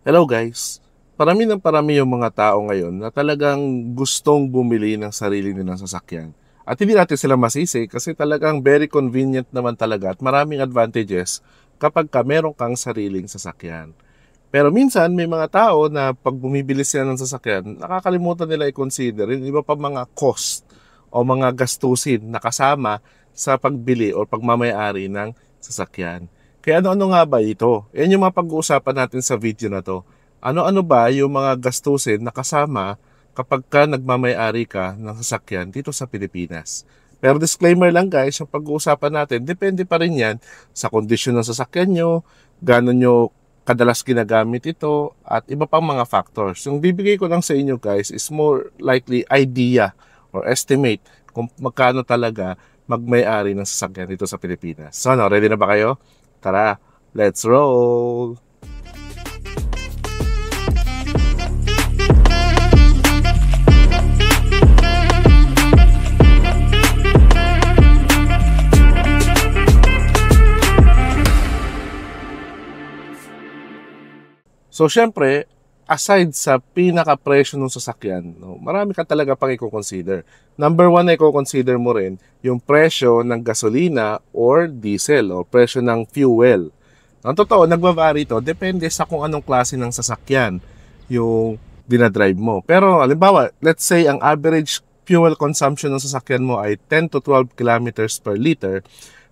Hello guys! Parami ng parami yung mga tao ngayon na talagang gustong bumili ng sarili nilang sasakyan. At hindi natin sila masisi kasi talagang very convenient naman talaga at maraming advantages kapag meron kang sariling sasakyan. Pero minsan may mga tao na pag bumibili sila ng sasakyan, nakakalimutan nila i-consider yung iba pa mga cost o mga gastusin na kasama sa pagbili o pagmamayari ng sasakyan. Kaya ano-ano nga ba ito? Yan yung mga pag-uusapan natin sa video na to. Ano-ano ba yung mga gastusin na kasama kapag nagmamayari ka ng sasakyan dito sa Pilipinas? Pero disclaimer lang guys, yung pag-uusapan natin, depende pa rin yan sa kondisyon ng sasakyan nyo, gano'n nyo kadalas ginagamit ito, at iba pang mga factors. Yung bibigay ko lang sa inyo guys is more likely idea or estimate kung magkano talaga magmay-ari ng sasakyan dito sa Pilipinas. So ano, ready na ba kayo? Tara, let's roll! So, syempre, aside sa pinaka-presyo ng sasakyan, no, marami ka talaga pang i-consider. Number one na i-consider mo rin yung presyo ng gasolina or diesel o presyo ng fuel. Ang totoo, nagbavari ito. Depende sa kung anong klase ng sasakyan yung dinadrive mo. Pero, halimbawa, let's say ang average fuel consumption ng sasakyan mo ay 10 to 12 kilometers per liter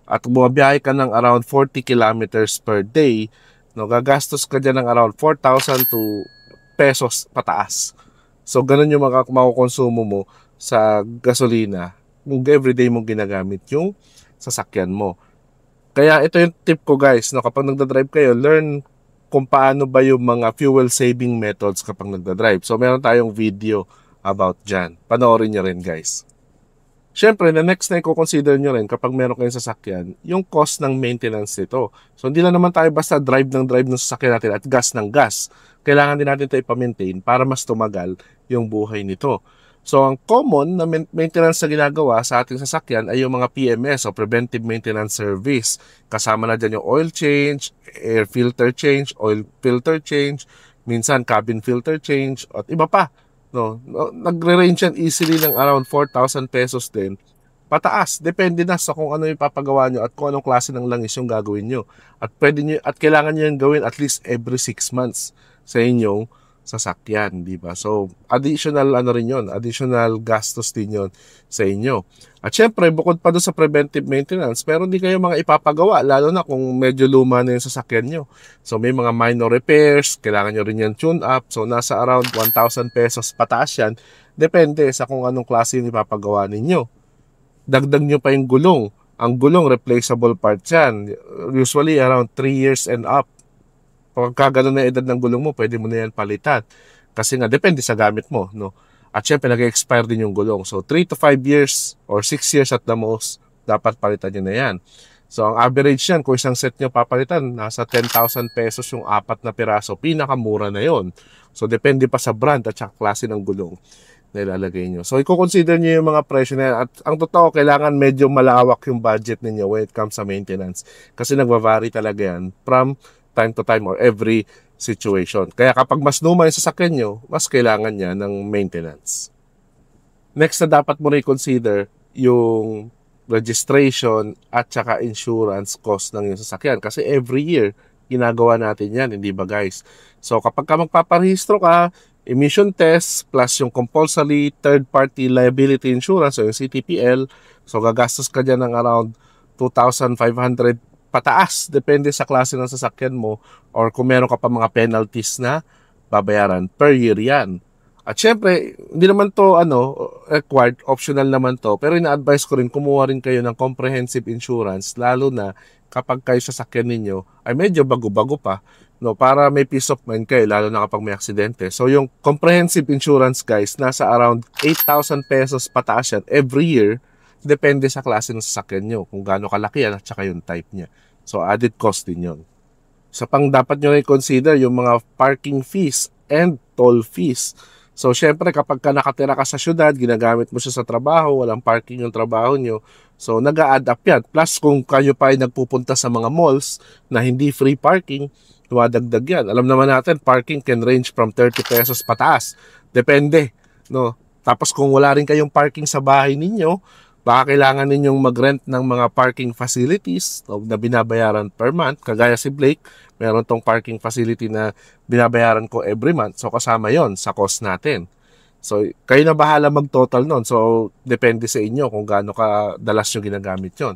at bumabiyahe ka ng around 40 kilometers per day, no, gagastos ka dyan ng around 4,000 to pesos pataas. So, ganun yung makukonsumo mo sa gasolina kung everyday mong ginagamit yung sasakyan mo. Kaya ito yung tip ko guys, no, kapag nagdadrive kayo, learn kung paano ba yung mga fuel saving methods kapag nagdadrive. So, meron tayong video about dyan. Panoorin nyo rin guys. Siyempre, the next na i-consider nyo rin kapag meron kayong sasakyan, yung cost ng maintenance nito. So, hindi lang naman tayo basta drive ng sasakyan natin at gas ng gas. Kailangan din natin ito ipa-maintain para mas tumagal yung buhay nito. So, ang common na maintenance na ginagawa sa ating sasakyan ay yung mga PMS o Preventive Maintenance Service. Kasama na dyan yung oil change, air filter change, oil filter change, minsan cabin filter change, at iba pa. No, nagre-range yan easily ng around 4,000 pesos din. Pataas, depende na sa kung ano yung papagawa nyo at kung anong klase ng langis yung gagawin nyo. At pwede nyo, at kailangan nyo yung gawin at least every 6 months sa inyong sasakyan, di ba? So, additional ano rin yun, additional gastos din yun sa inyo. At syempre, bukod pa doon sa preventive maintenance, pero hindi kayo mga ipapagawa, lalo na kung medyo luma na yung sasakyan nyo. So, may mga minor repairs, kailangan nyo rin yan tune up. So, nasa around 1,000 pesos pataas yan. Depende sa kung anong klase yung ipapagawa ninyo. Dagdag nyo pa yung gulong. Ang gulong, replaceable part yan. Usually, around 3 years and up. Pagka ganun na edad ng gulong mo, pwede mo na yan palitan. Kasi nga, depende sa gamit mo, no? At syempre, nag-expire din yung gulong. So, 3 to 5 years or 6 years at the most, dapat palitan nyo na yan. So, ang average yan, kung isang set nyo papalitan, nasa 10,000 pesos yung 4 na piraso. Pinakamura na yon. So, depende pa sa brand at sa klase ng gulong na ilalagay nyo. So, i-consider nyo yung mga presyo na yan. At ang totoo, kailangan medyo malawak yung budget ninyo when it comes sa maintenance. Kasi nagva-vary talaga yan from time to time or every situation. Kaya kapag mas luma yung sasakyan nyo, mas kailangan niya ng maintenance. Next na dapat mo i-consider yung registration at saka insurance cost ng yung sasakyan. Kasi every year, ginagawa natin yan, hindi ba guys? So kapag magpaparehistro ka, emission test plus yung compulsory third-party liability insurance o yung CTPL, so gagastos ka dyan ng around 2,500 pataas, depende sa klase ng sasakyan mo or kung meron ka pa mga penalties na babayaran per year yan. At syempre, hindi naman to required, optional naman to, pero ina-advise ko rin kumuha rin kayo ng comprehensive insurance lalo na kapag kayo sasakyan ninyo ay medyo bago-bago pa, no, para may peace of mind kayo lalo na kapag may aksidente. So yung comprehensive insurance guys, nasa around 8,000 pesos pataas yan every year. Depende sa klase ng sasakyan nyo, kung gaano kalaki yan at saka yung type niya. So, added cost din yun. Sa pang dapat nyo i-consider yung mga parking fees and toll fees. So, syempre, kapag nakatira ka sa syudad, ginagamit mo siya sa trabaho, walang parking yung trabaho nyo, so nag-a-add up yan. Plus, kung kayo pa ay nagpupunta sa mga malls na hindi free parking, dumadagdag yan. Alam naman natin, parking can range from 30 pesos pataas. Depende, no? Tapos kung wala rin kayong parking sa bahay ninyo, baka kailangan ninyong mag-rent ng mga parking facilities, no, na binabayaran per month. Kagaya si Blake, meron tong parking facility na binabayaran ko every month. So kasama yon sa cost natin. So kayo na bahala mag-total nun. So depende sa inyo kung gaano kadalas nyo ginagamit yon.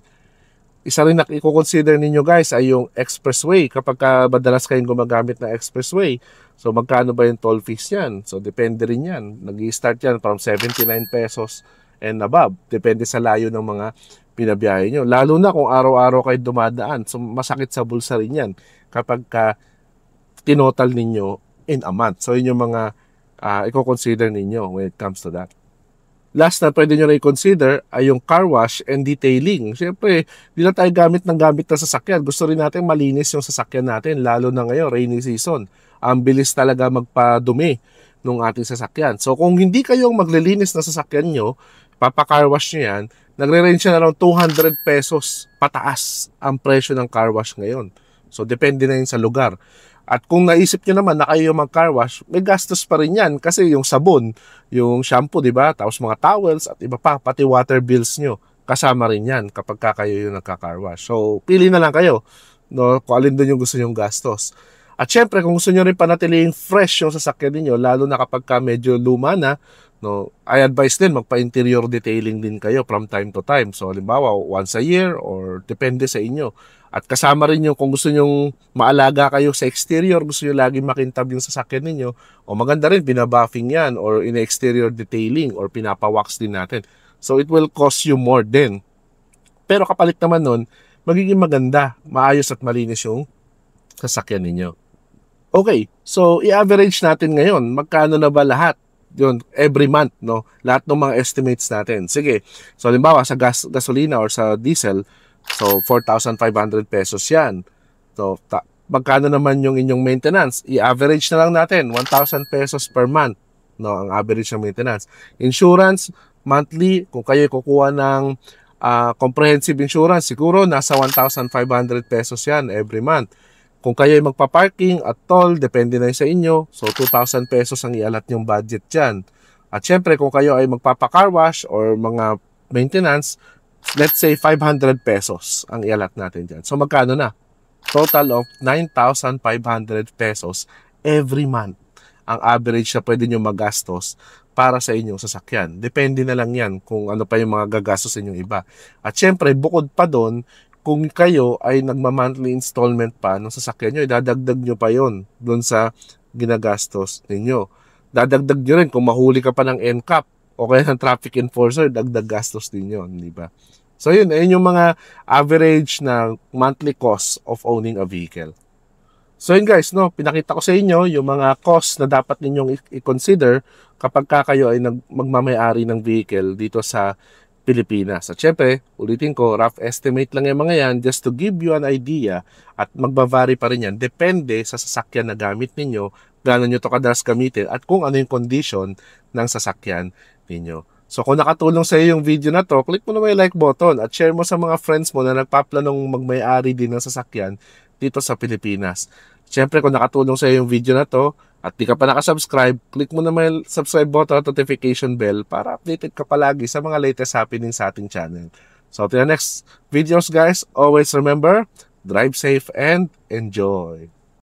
Isa rin na i-consider ninyo guys ay yung expressway. Kapag madalas kayong gumagamit ng expressway, so magkano ba yung toll fees yan? So depende rin yan. Nag-i-start yan from 79 pesos and above. Depende sa layo ng mga binabiyahe nyo. Lalo na kung araw-araw kayo dumadaan. So masakit sa bulsa rin yan kapag tinotal ninyo in a month. So yun yung mga i-consider ninyo when it comes to that. Last na pwede nyo na i-consider ay yung car wash and detailing. Siyempre, di na tayo gamit ng sasakyan. Gusto rin natin malinis yung sasakyan natin, lalo na ngayon, rainy season. Ang bilis talaga magpadumi ng ating sasakyan. So, kung hindi kayong maglilinis na sasakyan nyo, papa-car wash nyo yan, nagre-range na around 200 pesos pataas ang presyo ng car wash ngayon. So, depende na yun sa lugar. At kung naisip nyo naman na kayo mag-car wash, may gastos pa rin yan. Kasi yung sabon, yung shampoo, di ba? Tapos mga towels at iba pa, pati water bills nyo. Kasama rin yan kapag kayo yung nagka-car wash. So, pili na lang kayo, no, kung alin doon yung gusto nyong gastos. At syempre, kung gusto nyo rin panatiling fresh yung sasakyan niyo, lalo na kapag medyo luma na, no, I advise din magpa-interior detailing din kayo from time to time. So, halimbawa, once a year or depende sa inyo. At kasama rin yung kung gusto nyong maalaga kayo sa exterior, gusto nyo laging makintab yung sasakyan ninyo, o maganda rin, binabuffing yan, or in-exterior detailing, or pinapawax din natin. So, it will cost you more din. Pero kapalit naman nun, magiging maganda, maayos at malinis yung sasakyan ninyo. Okay, so i-average natin ngayon, magkano na ba lahat? Yun, every month, no? Lahat ng mga estimates natin. Sige, so halimbawa sa gasolina or sa diesel, so 4,500 pesos yan. So magkano naman yung inyong maintenance? I-average na lang natin, 1,000 pesos per month, no? Ang average ng maintenance. Insurance, monthly, kung kayo kukuha ng comprehensive insurance, siguro nasa 1,500 pesos yan every month. Kung kayo ay magpa-parking at toll, depende na sa inyo. So, 2,000 pesos ang ialat yung budget dyan. At syempre, kung kayo ay magpapa-car wash or mga maintenance, let's say 500 pesos ang ialat natin dyan. So, magkano na? Total of 9,500 pesos every month ang average na pwede nyo magastos para sa inyong sasakyan. Depende na lang yan kung ano pa yung mga gagastos inyong iba. At syempre, bukod pa doon, kung kayo ay nagma-monthly installment pa ng sasakyan nyo, idadagdag nyo pa yon doon sa ginagastos ninyo. Dadagdag nyo rin kung mahuli ka pa ng NCAP o kaya ng traffic enforcer, dagdag gastos din yun, di ba? So yun, ayun yung mga average na monthly cost of owning a vehicle. So yun guys, no, pinakita ko sa inyo yung mga costs na dapat ninyong i-consider kapag kayo ay magmamayari ng vehicle dito sa Pilipinas. At syempre, ulitin ko, rough estimate lang yung mga yan just to give you an idea at magbavary pa rin yan. Depende sa sasakyan na gamit ninyo, gaano nyo to kadalas gamitin at kung ano yung condition ng sasakyan ninyo. So kung nakatulong sa iyo yung video na to, click mo na may like button at share mo sa mga friends mo na nagpaplanong magmay-ari din ng sasakyan dito sa Pilipinas. Syempre kung nakatulong sa iyo yung video na to, at di ka pa nakasubscribe, click mo na may subscribe button at notification bell para updated ka palagi sa mga latest happenings sa ating channel. So, till the next videos guys, always remember, drive safe and enjoy!